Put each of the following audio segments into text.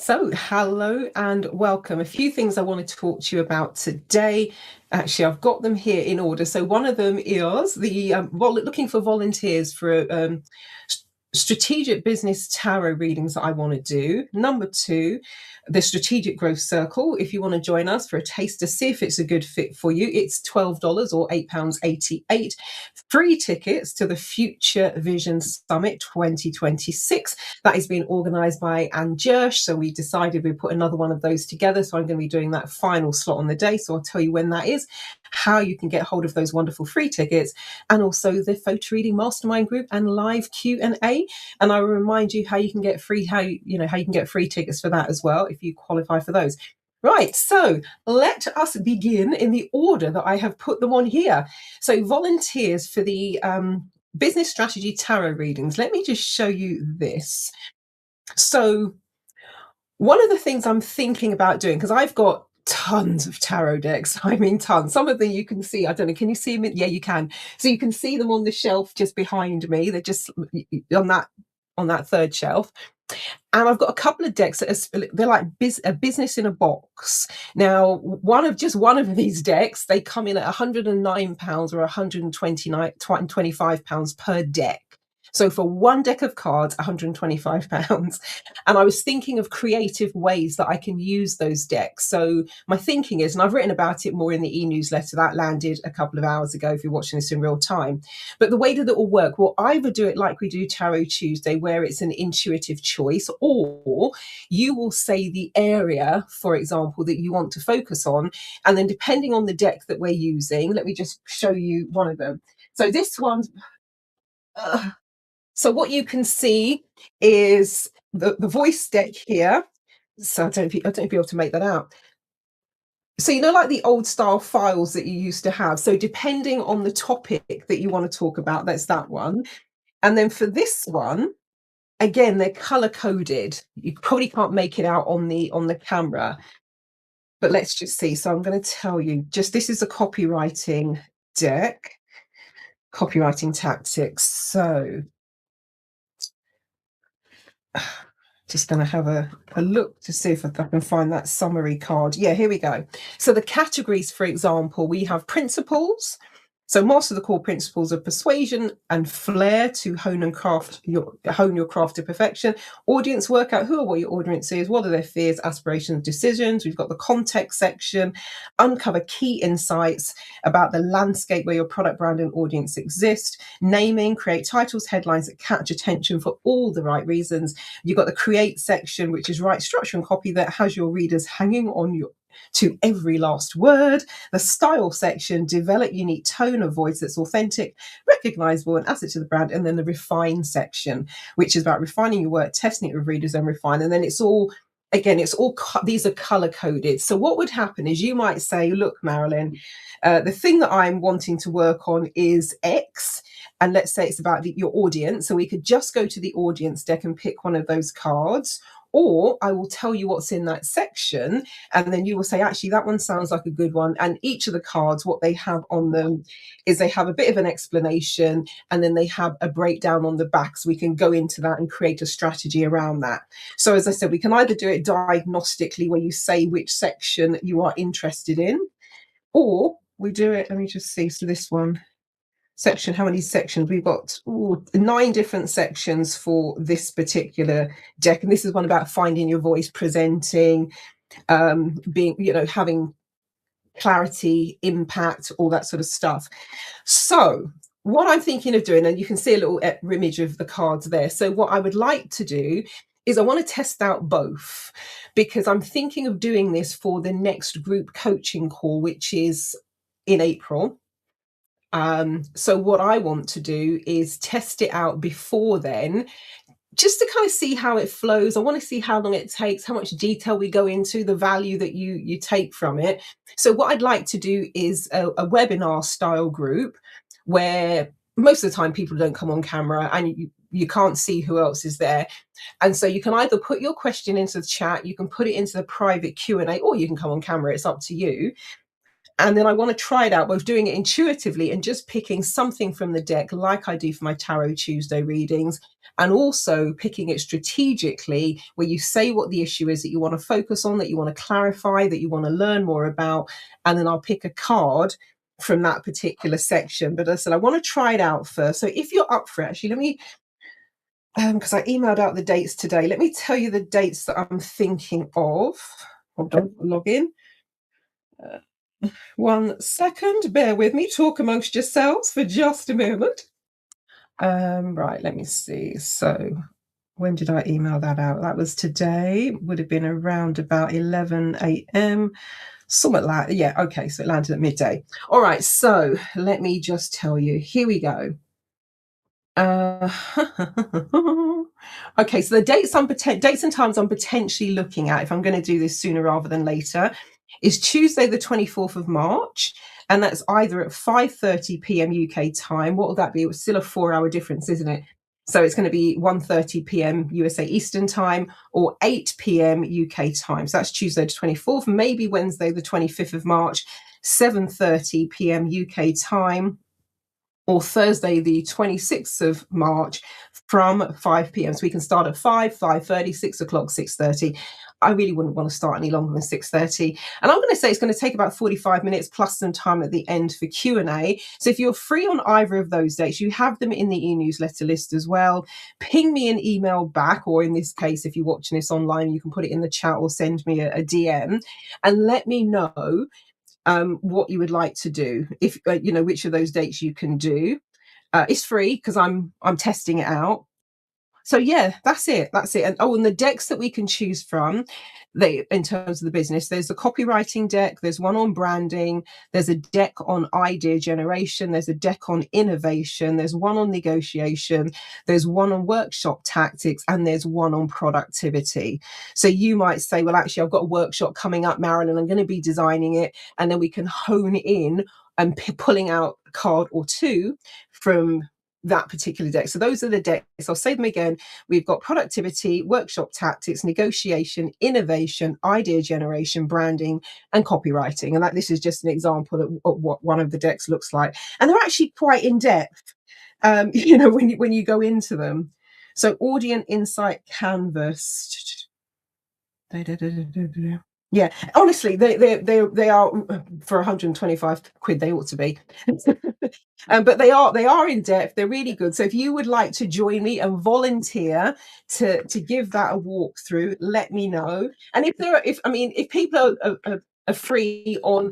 So, hello and welcome. A few things I want to talk to you about today. Actually, I've got them here in order. So, one of them is the looking for volunteers for strategic business tarot readings that I want to do. Number two, the strategic growth circle. If you want to join us for a taste to see if it's a good fit for you, it's $12 or £8.88. Free tickets to the Future Vision Summit 2026. That is being organised by Anne Jersh. So we decided we'd put another one of those together. So I'm going to be doing that final slot on the day. So I'll tell you when that is, how you can get hold of those wonderful free tickets, and also the photo reading mastermind group and live Q&A. And I will remind you how you can get free, how you can get free tickets for that as well if you qualify for those. Right, so let us begin in the order that I have put them on here. So volunteers for the business strategy tarot readings. Let me just show you this. So one of the things I'm thinking about doing, because I've got tons of tarot decks, I mean tons. Some of them you can see, I don't know, can you see them? Yeah, you can. So you can see them on the shelf just behind me. They're just on that third shelf. And I've got a couple of decks that they're like a business in a box. Now, one of these decks, they come in at £109 or £125 per deck. So for one deck of cards, £125. And I was thinking of creative ways that I can use those decks. So my thinking is, and I've written about it more in the e-newsletter that landed a couple of hours ago if you're watching this in real time. But the way that it will work, we'll either do it like we do Tarot Tuesday, where it's an intuitive choice, or you will say the area, for example, that you want to focus on. And then depending on the deck that we're using, let me just show you one of them. So this one, so what you can see is the voice deck here. So I don't know if you'll be able to make that out. So, like the old style files that you used to have. So depending on the topic that you want to talk about, that's that one. And then for this one, again, they're color coded. You probably can't make it out on the camera, but let's just see. So I'm going to tell you, this is a copywriting deck, copywriting tactics. So just going to have a look to see if I can find that summary card. Yeah, here we go. So the categories, for example, we have principles. So master the core principles of persuasion and flair to hone your craft to perfection. Audience, work out who or what your audience is, what are their fears, aspirations, decisions. We've got the context section, uncover key insights about the landscape where your product, brand, and audience exist. Naming, create titles, headlines that catch attention for all the right reasons. You've got the create section, which is write structure and copy that has your readers hanging on to every last word. The style section, develop unique tone of voice that's authentic, recognizable, and asset to the brand. And then the refine section, which is about refining your work, testing it with readers, and refine. And then these are color coded. So what would happen is you might say, look, Marilyn, the thing that I'm wanting to work on is X. And let's say it's about your audience. So we could just go to the audience deck and pick one of those cards. Or I will tell you what's in that section, and then you will say, actually, that one sounds like a good one. And each of the cards, what they have on them is they have a bit of an explanation, and then they have a breakdown on the back. So we can go into that and create a strategy around that. So as I said, we can either do it diagnostically, where you say which section you are interested in, or we do it, let me just see. So this one, section, how many sections we've got? 9 different sections for this particular deck, and this is one about finding your voice, presenting, being, having clarity, impact, all that sort of stuff. So what I'm thinking of doing, and you can see a little image of the cards there. So what I would like to do is I want to test out both, because I'm thinking of doing this for the next group coaching call, which is in April. So what I want to do is test it out before then, just to kind of see how it flows. I want to see how long it takes, how much detail we go into, the value that you take from it. So what I'd like to do is a webinar style group, where most of the time people don't come on camera and you can't see who else is there. And so you can either put your question into the chat, you can put it into the private Q&A, or you can come on camera. It's up to you. And then I want to try it out, both doing it intuitively and just picking something from the deck, like I do for my Tarot Tuesday readings, and also picking it strategically, where you say what the issue is that you want to focus on, that you want to clarify, that you want to learn more about. And then I'll pick a card from that particular section. But as I said, I want to try it out first. So if you're up for it, actually, let me, because I emailed out the dates today, let me tell you the dates that I'm thinking of. Hold on, log in. 1 second, bear with me, talk amongst yourselves for just a moment. Right, let me see. So when did I email that out? That was today, would have been around about 11 a.m. Somewhat like, yeah, okay, so it landed at midday. All right, so let me just tell you, here we go. Okay, so the dates and times I'm potentially looking at, if I'm going to do this sooner rather than later, is Tuesday the 24th of March, and that's either at 5:30 p.m. UK time. What will that be? It was still a 4-hour difference, isn't it? So it's going to be 1:30 p.m. USA Eastern time or 8 p.m. UK time. So that's Tuesday the 24th, maybe Wednesday the 25th of March, 7:30 p.m. UK time, or Thursday the 26th of March from 5 p.m. So we can start at 5, 5:30, 6 o'clock, 6:30. I really wouldn't want to start any longer than 6:30. And I'm going to say it's going to take about 45 minutes plus some time at the end for Q&A. So if you're free on either of those dates, you have them in the e-newsletter list as well. Ping me an email back, or in this case, if you're watching this online, you can put it in the chat or send me a DM and let me know what you would like to do, if which of those dates you can do. It's free because I'm testing it out. So yeah, that's it. And the decks that we can choose from, in terms of the business, there's a copywriting deck, there's one on branding, there's a deck on idea generation, there's a deck on innovation, there's one on negotiation, there's one on workshop tactics, and there's one on productivity. So you might say, well, actually, I've got a workshop coming up, Marilyn, I'm going to be designing it, and then we can hone in and pulling out a card or two from that particular deck. So those are the decks. I'll say them again. We've got productivity, workshop tactics, negotiation, innovation, idea generation, branding, and copywriting. And this is just an example of what one of the decks looks like. And they're actually quite in depth, when you go into them. So Audience Insight Canvas. Yeah, honestly, they are for 125 quid. They ought to be, but they are in depth. They're really good. So if you would like to join me and volunteer to give that a walkthrough, let me know. And if people are free on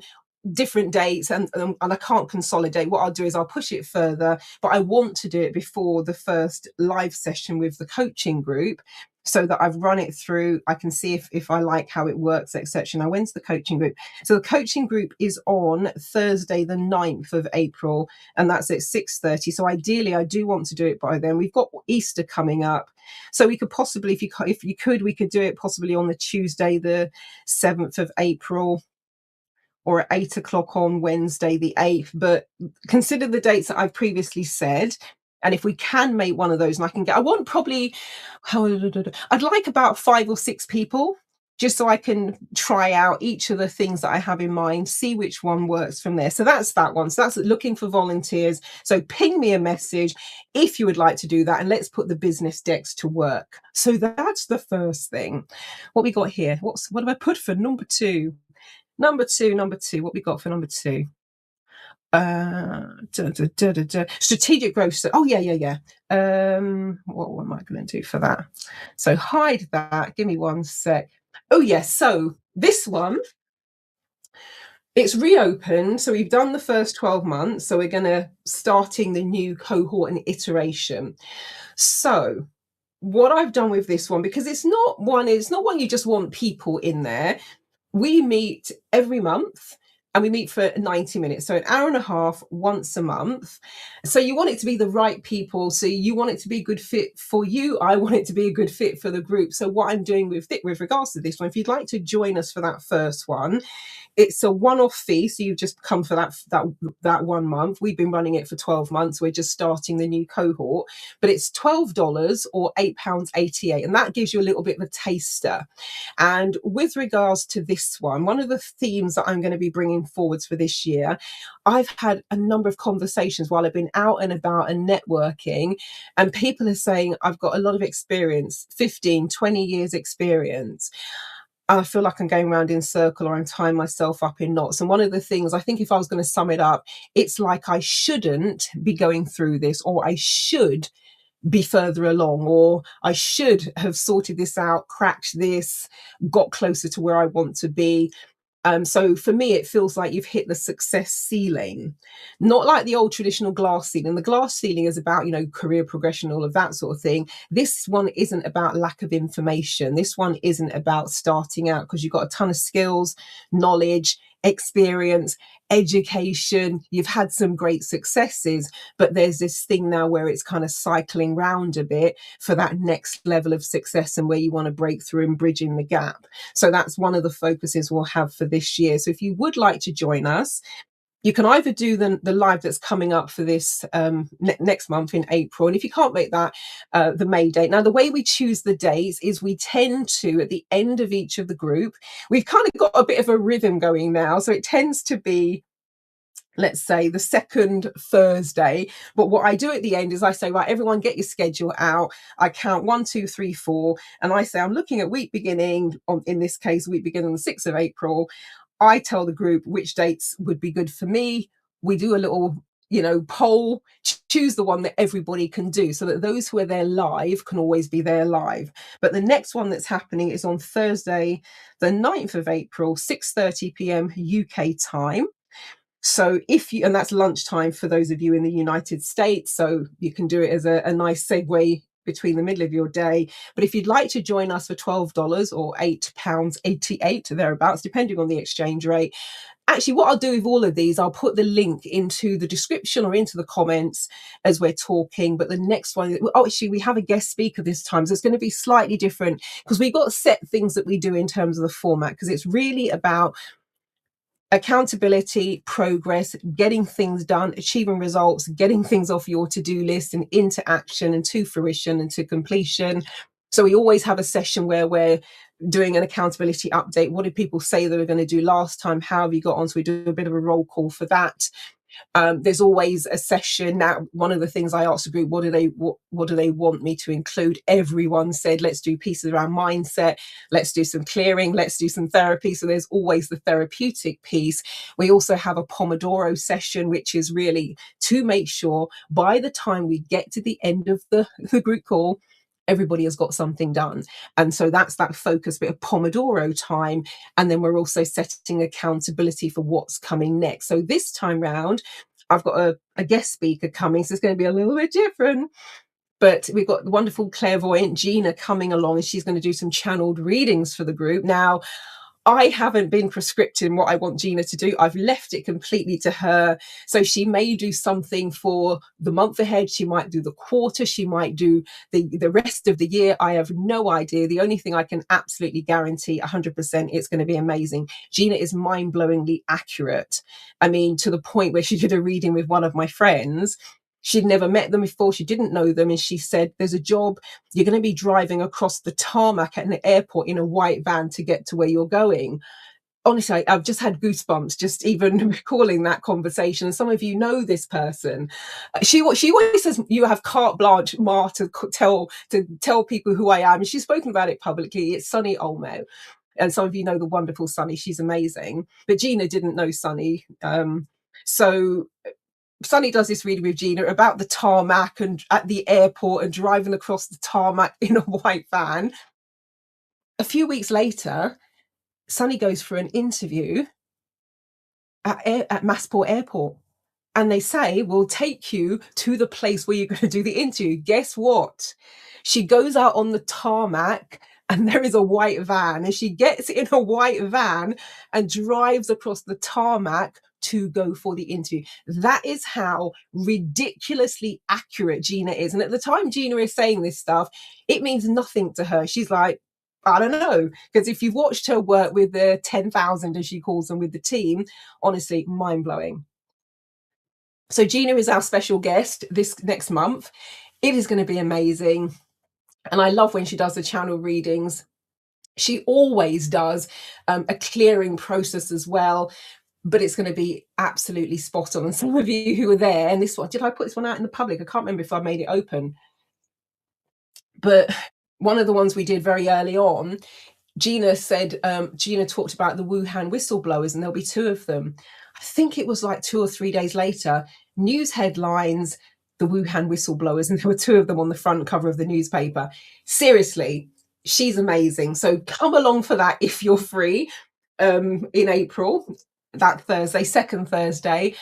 different dates and I can't consolidate, what I'll do is I'll push it further, but I want to do it before the first live session with the coaching group, so that I've run it through, I can see if I like how it works, etc. Now, when's the coaching group? So the coaching group is on Thursday the 9th of April, and that's at 6:30. So ideally I do want to do it by then. We've got Easter coming up, so we could possibly, if you could, we could do it possibly on the Tuesday the 7th of April, or at 8 o'clock on Wednesday the 8th. But consider the dates that I've previously said. And if we can make one of those, and I'd like about 5 or 6 people, just so I can try out each of the things that I have in mind, see which one works from there. So that's that one. So that's looking for volunteers. So ping me a message if you would like to do that, and let's put the business decks to work. So that's the first thing. What we got here? What have I put for number 2? Number two, what we got for number 2? Strategic growth. Oh yeah. What am I going to do for that? So hide that. Give me 1 sec. Oh yes. So this one, it's reopened. So we've done the first 12 months. So we're going to starting the new cohort and iteration. So what I've done with this one, because it's not one you just want people in there. We meet every month, and we meet for 90 minutes. So an hour and a half once a month. So you want it to be the right people. So you want it to be a good fit for you. I want it to be a good fit for the group. So what I'm doing with regards to this one, if you'd like to join us for that first one, it's a one-off fee. So you just come for that 1 month. We've been running it for 12 months. We're just starting the new cohort, but it's $12 or £8.88. And that gives you a little bit of a taster. And with regards to this one of the themes that I'm going to be bringing bringing forwards for this year. I've had a number of conversations while I've been out and about and networking, and people are saying, I've got a lot of experience, 15, 20 years experience. I feel like I'm going around in circle, or I'm tying myself up in knots. And one of the things, I think if I was going to sum it up, it's like I shouldn't be going through this, or I should be further along, or I should have sorted this out, cracked this, got closer to where I want to be. So for me, it feels like you've hit the success ceiling, not like the old traditional glass ceiling. The glass ceiling is about, career progression, all of that sort of thing. This one isn't about lack of information. This one isn't about starting out, because you've got a ton of skills, knowledge, experience, education. You've had some great successes, but there's this thing now where it's kind of cycling round a bit for that next level of success, and where you want to break through and bridging the gap. So that's one of the focuses we'll have for this year. So if you would like to join us, you can either do the live that's coming up for this next month in April. And if you can't make that, the May date. Now, the way we choose the dates is we tend to, at the end of each of the group, we've kind of got a bit of a rhythm going now. So it tends to be, let's say, the second Thursday. But what I do at the end is I say, right, everyone get your schedule out. I count 1, 2, 3, 4. And I say, I'm looking at week beginning, in this case, week beginning on the 6th of April. I tell the group which dates would be good for me. We do a little, poll, choose the one that everybody can do, so that those who are there live can always be there live. But the next one that's happening is on Thursday, the 9th of April, 6:30 p.m. UK time. So and that's lunchtime for those of you in the United States. So you can do it as a nice segue between the middle of your day. But if you'd like to join us for $12 or £8.88, thereabouts, depending on the exchange rate, actually, what I'll do with all of these, I'll put the link into the description or into the comments as we're talking. But the next one, actually, we have a guest speaker this time, so it's going to be slightly different, because we've got set things that we do in terms of the format, because it's really about accountability, progress, getting things done, achieving results, getting things off your to-do list and into action and to fruition and to completion. So we always have a session where we're doing an accountability update. What did people say they were going to do last time? How have you got on? So we do a bit of a roll call for that. There's always a session. Now, one of the things I asked the group, what do they want me to include? Everyone said, let's do pieces around mindset, let's do some clearing, let's do some therapy. So there's always the therapeutic piece. We also have a Pomodoro session, which is really to make sure by the time we get to the end of the group call, everybody has got something done. And so that's that focus bit of Pomodoro time. And then we're also setting accountability for what's coming next. So this time round, I've got a guest speaker coming, so it's going to be a little bit different. But we've got the wonderful clairvoyant Gina coming along, and she's going to do some channeled readings for the group. Now, I haven't been prescripting what I want Gina to do. I've left it completely to her. So she may do something for the month ahead. She might do the quarter. She might do the rest of the year. I have no idea. The only thing I can absolutely guarantee 100% it's going to be amazing. Gina is mind-blowingly accurate. I mean, to the point where she did a reading with one of my friends. She'd never met them before. She didn't know them. And she said, there's a job. You're going to be driving across the tarmac at an airport in a white van to get to where you're going. Honestly, I've just had goosebumps just even recalling that conversation. And some of you know this person. She always says, you have carte blanche, Ma, to tell people who I am. And she's spoken about it publicly. It's Sunny Olmo. And some of you know the wonderful Sunny. She's amazing. But Gina didn't know Sunny. So Sunny does this reading with Gina about the tarmac and at the airport and driving across the tarmac in a white van. A few weeks later, Sunny goes for an interview at Massport Airport. And they say, we'll take you to the place where you're going to do the interview. Guess what? She goes out on the tarmac and there is a white van, and she gets in a white van and drives across the tarmac to go for the interview. That is how ridiculously accurate Gina is. And at the time Gina is saying this stuff, it means nothing to her. She's like, I don't know, because if you've watched her work with the 10,000, as she calls them, with the team, honestly, mind-blowing. So Gina is our special guest this next month. It is going to be amazing. And I love when she does the channel readings. She always does a clearing process as well. but it's going to be absolutely spot on. And some of you who were there, and this one, did I put this one out in the public? I can't remember if I made it open, but one of the ones we did very early on, Gina said, Gina talked about the Wuhan whistleblowers, and there'll be 2 of them. I think it was like 2 or 3 days later, news headlines, the Wuhan whistleblowers, and there were 2 of them on the front cover of the newspaper. Seriously, she's amazing. So come along for that if you're free in April, that Thursday, second Thursday.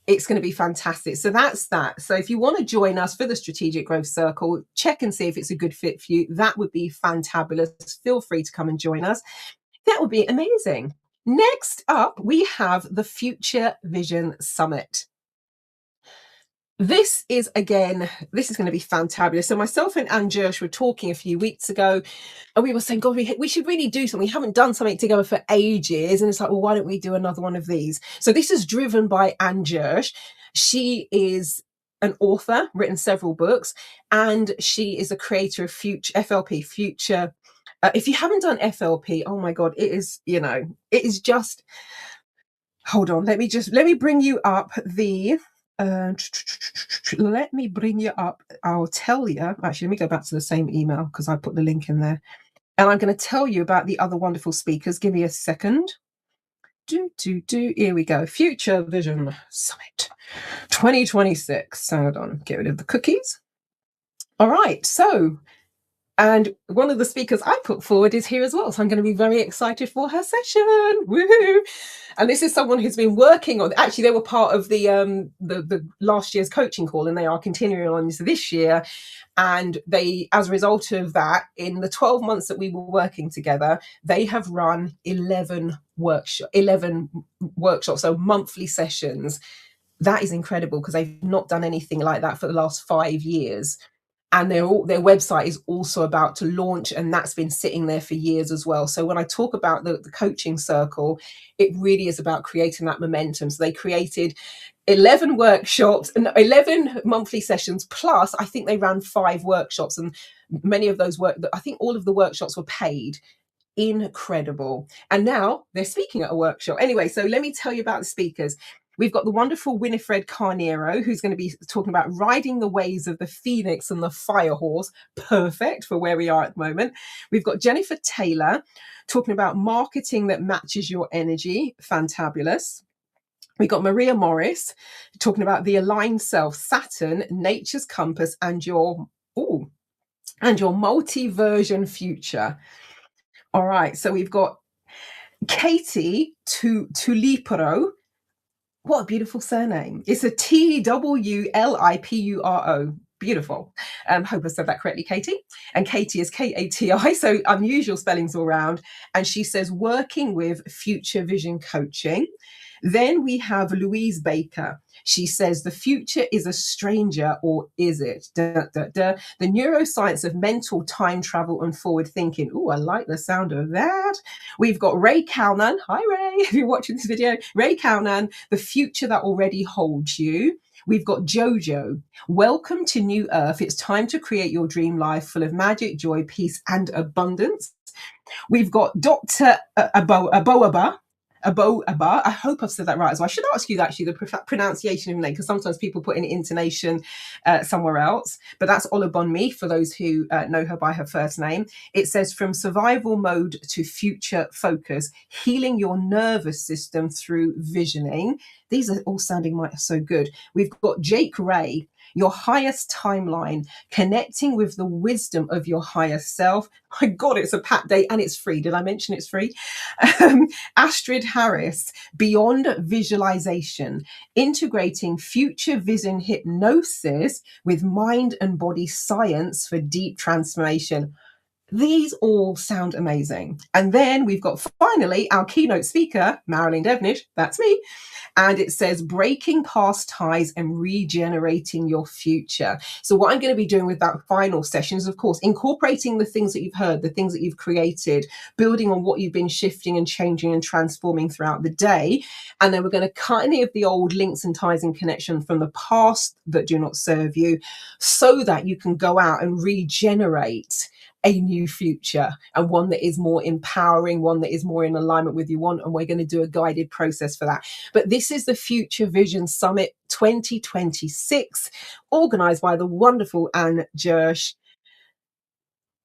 It's going to be fantastic. So that's that. So if you want to join us for the Strategic Growth Circle, check and see if it's a good fit for you. That would be fantabulous. Feel free to come and join us. That would be amazing. Next up, we have the Future Vision Summit. This is going to be fantabulous. So myself and Anne Jersh were talking a few weeks ago, and we were saying, God, we should really do something. We haven't done something together for ages. And it's like, well, why don't we do another one of these? So this is driven by Anne Jersh. She is an author, written several books, and she is a creator of FLP, Future. If you haven't done FLP, oh my God, it is just, hold on. Let me bring you up the, let me bring you up. I'll tell you. Actually, let me go back to the same email because I put the link in there. And I'm going to tell you about the other wonderful speakers. Give me a second. Here we go. Future Vision Summit 2026. Hold on. Get rid of the cookies. All right. So, and one of the speakers I put forward is here as well. So I'm going to be very excited for her session. Woohoo! And this is someone who's been working on, actually, they were part of the last year's coaching call, and they are continuing on into this year. And they, as a result of that, in the 12 months that we were working together, they have run 11 workshops, so monthly sessions. That is incredible because they've not done anything like that for the last 5 years. And their website is also about to launch, and that's been sitting there for years as well. So when I talk about the coaching circle, it really is about creating that momentum. So they created 11 workshops and 11 monthly sessions, plus I think they ran 5 workshops, and many of those I think all of the workshops were paid. Incredible. And now they're speaking at a workshop. Anyway, so let me tell you about the speakers. We've got the wonderful Winifred Carnero, who's going to be talking about riding the waves of the Phoenix and the Fire Horse. Perfect for where we are at the moment. We've got Jennifer Taylor talking about marketing that matches your energy. Fantabulous. We've got Maria Morris talking about the aligned self, Saturn, nature's compass, and your multi-version future. All right, so we've got Katie Tulipuro. What a beautiful surname. It's a Twlipuro. Beautiful. Hope I said that correctly, Katie. And Katie is Kati, so unusual spellings all around. And she says, working with Future Vision Coaching. Then we have Louise Baker. She says, the future is a stranger, or is it? The neuroscience of mental time travel and forward thinking. Oh, I like the sound of that. We've got Ray Kalnan. Hi, Ray, if you're watching this video. Ray Kalnan, the future that already holds you. We've got Jojo. Welcome to New Earth. It's time to create your dream life full of magic, joy, peace, and abundance. We've got Dr. Aboaba. I hope I've said that right as well. I should ask you actually the pronunciation of her name, because sometimes people put in intonation somewhere else. But that's Olubunmi for those who know her by her first name. It says, from survival mode to future focus, healing your nervous system through visioning. These are all sounding so good. We've got Jake Ray. Your highest timeline, connecting with the wisdom of your higher self. My God, it's a Pat day and it's free. Did I mention it's free? Astrid Harris, beyond visualization, integrating future vision hypnosis with mind and body science for deep transformation. These all sound amazing. And then we've got finally our keynote speaker, Marilyn Devnish, that's me. And it says, breaking past ties and regenerating your future. So what I'm going to be doing with that final session is, of course, incorporating the things that you've heard, the things that you've created, building on what you've been shifting and changing and transforming throughout the day. And then we're going to cut any of the old links and ties and connection from the past that do not serve you, so that you can go out and regenerate a new future, and one that is more empowering, one that is more in alignment with you want. And we're going to do a guided process for that. But this is the Future Vision Summit 2026, organized by the wonderful Anne Jersh.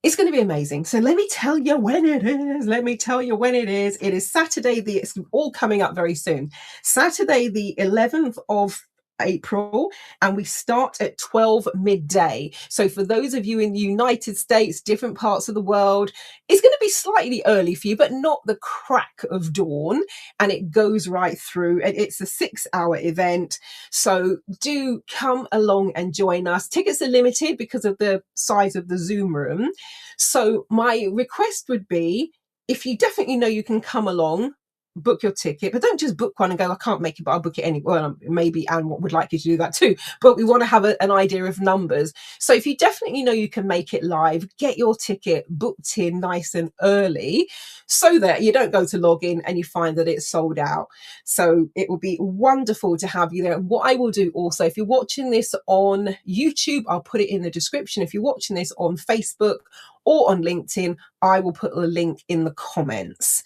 It's going to be amazing. So let me tell you when it is. Let me tell you when it is. It is Saturday. It's all coming up very soon. Saturday, the 11th of April, and we start at 12 midday. So for those of you in the United States, different parts of the world, it's going to be slightly early for you, but not the crack of dawn. And it goes right through. And it's a 6-hour event. So do come along and join us. Tickets are limited because of the size of the Zoom room. So my request would be, if you definitely know you can come along, book your ticket, but don't just book one and go, I can't make it, but I'll book it anyway. Well, maybe Anne would like you to do that too, but we want to have an idea of numbers. So if you definitely know you can make it live, get your ticket booked in nice and early so that you don't go to log in and you find that it's sold out. So it will be wonderful to have you there. And what I will do also, if you're watching this on YouTube, I'll put it in the description. If you're watching this on Facebook or on LinkedIn, I will put the link in the comments.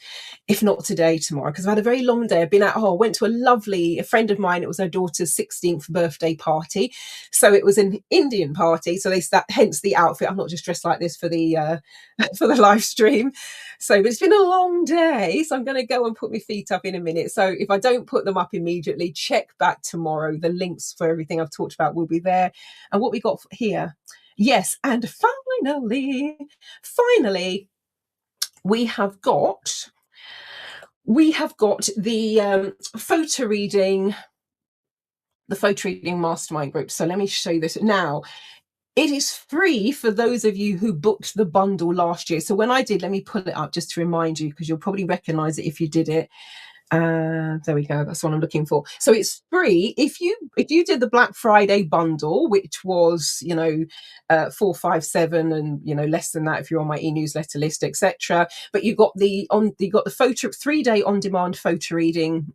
If not today, tomorrow, because I've had a very long day. I've been out, I went to a friend of mine, it was her daughter's 16th birthday party. So it was an Indian party. So hence the outfit. I'm not just dressed like this for the for the live stream. So, but it's been a long day. So I'm going to go and put my feet up in a minute. So if I don't put them up immediately, check back tomorrow. The links for everything I've talked about will be there. And what we got here. Yes, and finally, we have got the photo reading mastermind group. So let me show you this now. It is free for those of you who booked the bundle last year. So when I did, let me pull it up just to remind you, because you'll probably recognize it if you did it. There we go. That's what I'm looking for. So it's free if you did the Black Friday bundle, which was 457, and less than that if you're on my e-newsletter list, etc. But you got the 3-day on-demand photo reading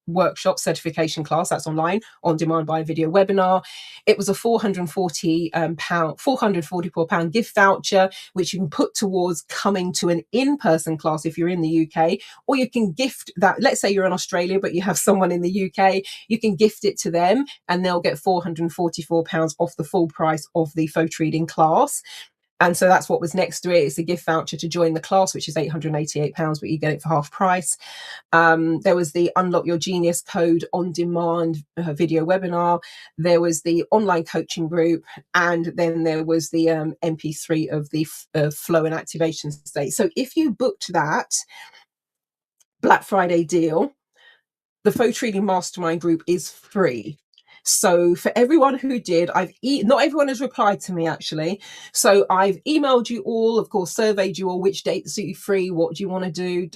workshop certification class. That's online on demand by video webinar. It was a £444 gift voucher, which you can put towards coming to an in-person class if you're in the UK, or you can gift that. Let's say you're in Australia but you have someone in the UK, you can gift it to them and they'll get £444 off the full price of the photo reading class. And so that's what was next to it. It's a gift voucher to join the class, which is £888, but you get it for half price. There was the Unlock Your Genius Code on demand video webinar. There was the online coaching group. And then there was the MP3 of the flow and activation state. So if you booked that Black Friday deal, the photo reading mastermind group is free. So for everyone who did, not everyone has replied to me actually. So I've emailed you all, of course, surveyed you all, which dates are you free? What do you want to do?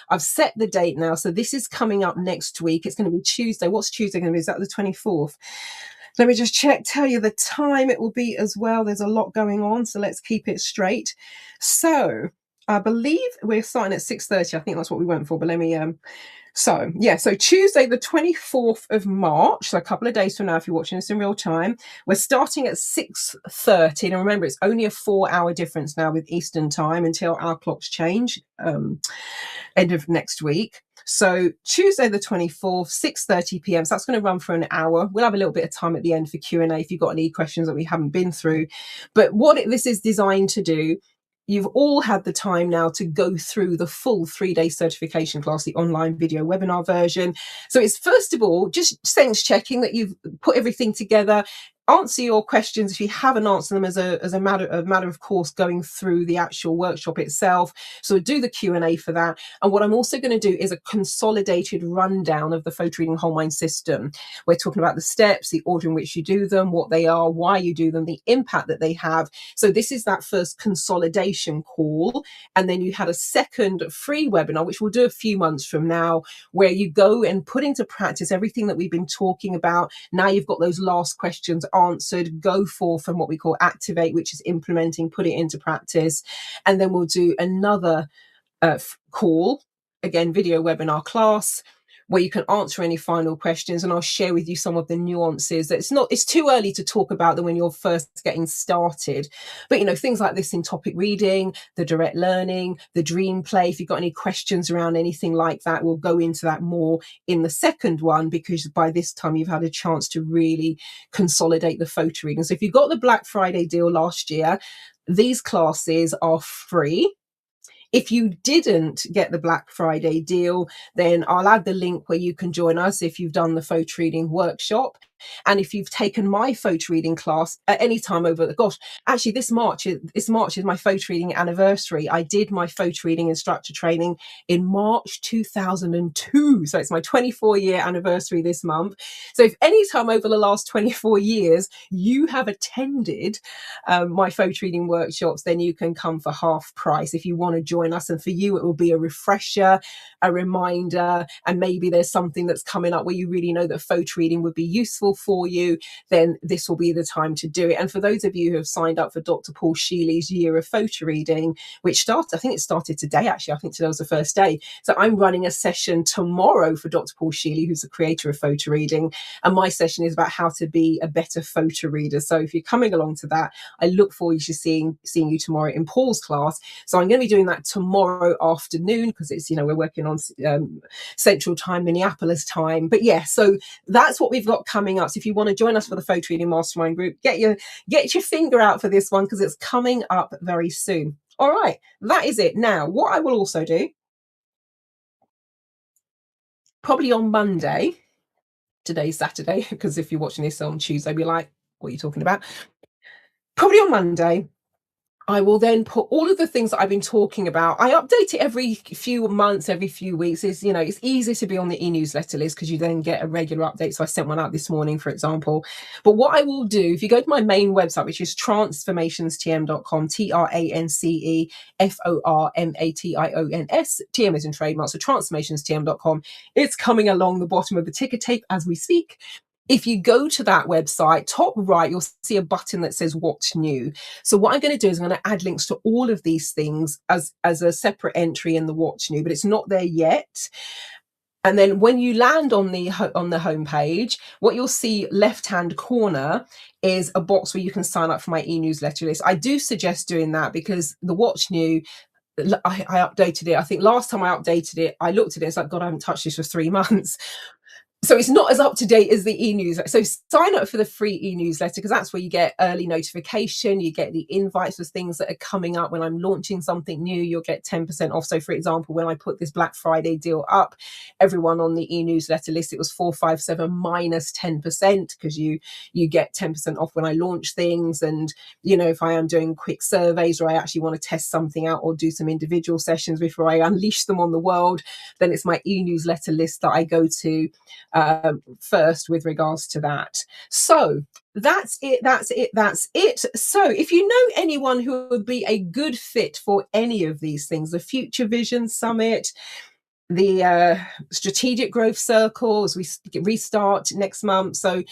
I've set the date now. So this is coming up next week. It's going to be Tuesday. What's Tuesday going to be? Is that the 24th? Let me just tell you the time it will be as well. There's a lot going on. So let's keep it straight. So I believe we're starting at 6:30. I think that's what we went for, but let me, so Tuesday, the 24th of March, so a couple of days from now, if you're watching this in real time, we're starting at 6:30. And remember, it's only a 4-hour difference now with Eastern time until our clocks change, end of next week. So Tuesday, the 24th, 6:30 p.m. So that's going to run for an hour. We'll have a little bit of time at the end for Q&A if you've got any questions that we haven't been through. But what this is designed to do, you've all had the time now to go through the full 3-day certification class, the online video webinar version. So it's, first of all, just sense checking that you've put everything together. Answer your questions if you haven't answered them as a matter of course going through the actual workshop itself. So do the Q&A for that. And what I'm also going to do is a consolidated rundown of the photo reading whole mind system. We're talking about the steps, the order in which you do them, what they are, why you do them, the impact that they have. So this is that first consolidation call. And then you had a second free webinar, which we'll do a few months from now, where you go and put into practice everything that we've been talking about. Now you've got those last questions answered. Go forth from what we call activate, which is implementing, put it into practice. And then we'll do another call, again, video webinar class, where you can answer any final questions, and I'll share with you some of the nuances. It's too early to talk about them when you're first getting started, but things like this in topic reading, the direct learning, the dream play. If you've got any questions around anything like that, we'll go into that more in the second one, because by this time you've had a chance to really consolidate the photo reading. So if you got the Black Friday deal last year, these classes are free. If you didn't get the Black Friday deal, then I'll add the link where you can join us if you've done the photo reading workshop. And if you've taken my photo reading class at any time actually this March is my photo reading anniversary. I did my photo reading instructor training in March 2002. So it's my 24-year anniversary this month. So if any time over the last 24 years you have attended my photo reading workshops, then you can come for half price if you want to join us. And for you, it will be a refresher, a reminder, and maybe there's something that's coming up where you really know that photo reading would be useful for you, then this will be the time to do it. And for those of you who have signed up for Dr. Paul Shealy's Year of Photo Reading, which I think it started today, actually. I think today was the first day. So I'm running a session tomorrow for Dr. Paul Shealy, who's the creator of photo reading. And my session is about how to be a better photo reader. So if you're coming along to that, I look forward to seeing you tomorrow in Paul's class. So I'm going to be doing that tomorrow afternoon, because it's, we're working on Central Time, Minneapolis time. But yeah, so that's what we've got coming up. So if you want to join us for the photo reading mastermind group, get your finger out for this one, because it's coming up very soon. All right, that is it. Now, what I will also do, probably on Monday, today's Saturday, because if you're watching this on Tuesday, be like, what are you talking about? Probably on Monday, I will then put all of the things that I've been talking about. I update it every few months, every few weeks. It's easier to be on the e-newsletter list because you then get a regular update. So I sent one out this morning, for example. But what I will do, if you go to my main website, which is transformationstm.com, TRANCEFORMATIONS, TM is in trademark, so transformationstm.com. It's coming along the bottom of the ticker tape as we speak. If you go to that website, top right, you'll see a button that says what's new. So what I'm going to do is I'm going to add links to all of these things as a separate entry in the what's new, but it's not there yet. And then when you land on the homepage, what you'll see left-hand corner is a box where you can sign up for my e-newsletter list. I do suggest doing that because the what's new, I updated it. I think last time I updated it, I looked at it, it's like, God, I haven't touched this for 3 months. So it's not as up to date as the e-newsletter. So sign up for the free e-newsletter, because that's where you get early notification. You get the invites for things that are coming up. When I'm launching something new, you'll get 10% off. So for example, when I put this Black Friday deal up, everyone on the e-newsletter list, it was 457 minus 10%, because you get 10% off when I launch things. And, if I am doing quick surveys, or I actually want to test something out or do some individual sessions before I unleash them on the world, then it's my e-newsletter list that I go to first with regards to that. So that's it. So if you know anyone who would be a good fit for any of these things, the Future Vision Summit, the strategic growth circle, as we restart next month. So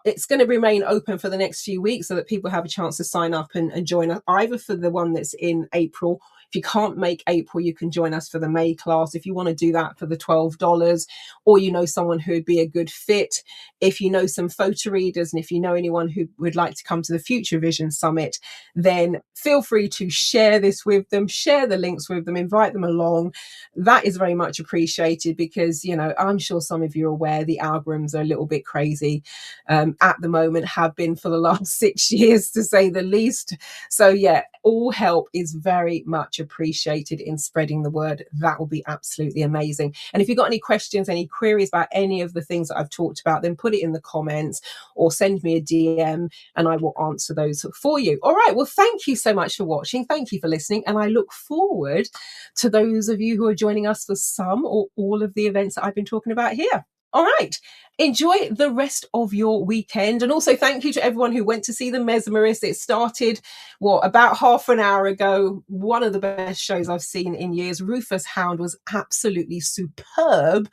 it's going to remain open for the next few weeks so that people have a chance to sign up and join us, either for the one that's in April. If you can't make April, you can join us for the May class if you want to do that for the $12, or someone who would be a good fit. If you know some photo readers, and if you know anyone who would like to come to the Future Vision Summit, then feel free to share this with them, share the links with them, invite them along. That is very much appreciated, because I'm sure some of you are aware the algorithms are a little bit crazy at the moment, have been for the last 6 years to say the least. So yeah, all help is very much appreciated in spreading the word. That will be absolutely amazing. And if you've got any questions, any queries about any of the things that I've talked about, then put it in the comments or send me a DM and I will answer those for you. All right, well, thank you so much for watching. Thank you for listening, and I look forward to those of you who are joining us for some or all of the events that I've been talking about here. All right, enjoy the rest of your weekend. And also thank you to everyone who went to see The Mesmerist. It started, about half an hour ago. One of the best shows I've seen in years. Rufus Hound was absolutely superb.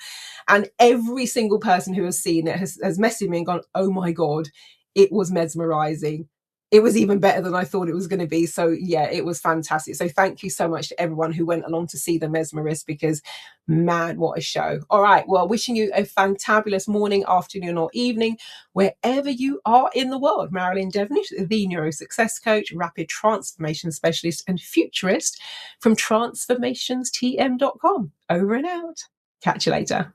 And every single person who has seen it has messaged me and gone, oh my God, it was mesmerizing. it was even better than I thought it was going to be. So yeah, it was fantastic. So thank you so much to everyone who went along to see The Mesmerist, because man, what a show. All right. Well, wishing you a fantabulous morning, afternoon, or evening, wherever you are in the world. Marilyn Devonish, the Neuro Success Coach, Rapid Transformation Specialist, and Futurist from transformationstm.com. Over and out. Catch you later.